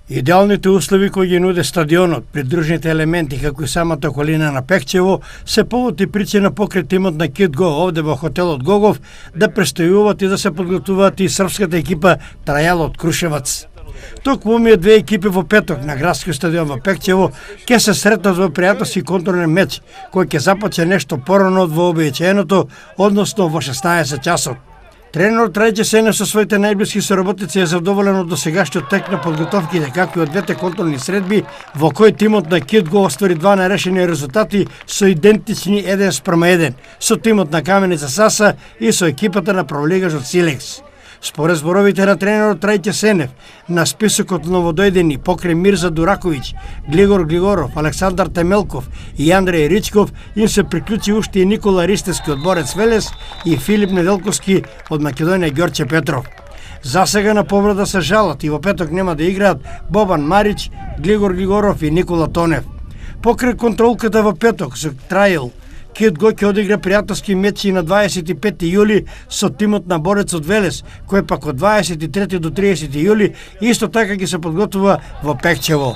Идеалните услови кои ги нуде стадионот, придружните елементи како и самата околина на Пекчево се повод и причина покрај тимот на Кид Го овде во хотелот Гогов да престојуваат и да се подготвуваат и српската екипа Трајал од Крушевац. Токму овие две екипи во петок на градскиот стадион во Пекчево ќе се сретнат во пријателски контролен меч кој ќе започне нешто порано од вообичаеното, односно во 16 часот. Тренерот Трајче Сенев со своите најблиски соработници е задоволен од досегашниот тек на подготовките, както и од двете контролни средби, во кои тимот на Кид Го оствари два нарешени резултати со идентични 1:1, со тимот на Каменица Саса и со екипата на правлигажот Силекс. Според зборовите на тренерот Трајче Сенев, на списокот новодојдени покрај Мирза Дураковиќ, Глигор Глигоров, Александар Темелков и Андреј Ричков, им се приклучи уште и Никола Ристевски од Борец Велес и Филип Неделковски од Македонија Ѓорче Петров. За сега на повреда се жалат и во петок нема да играат Бобан Марич, Глигор Глигоров и Никола Тонев. Покрај контролката во петок со Трајал, Кид Го ќе одигра пријателски мечи на 25 јули со тимот на Борецот Велес, кој пак од 23 до 30 јули исто така ќе се подготвува во Пекчево.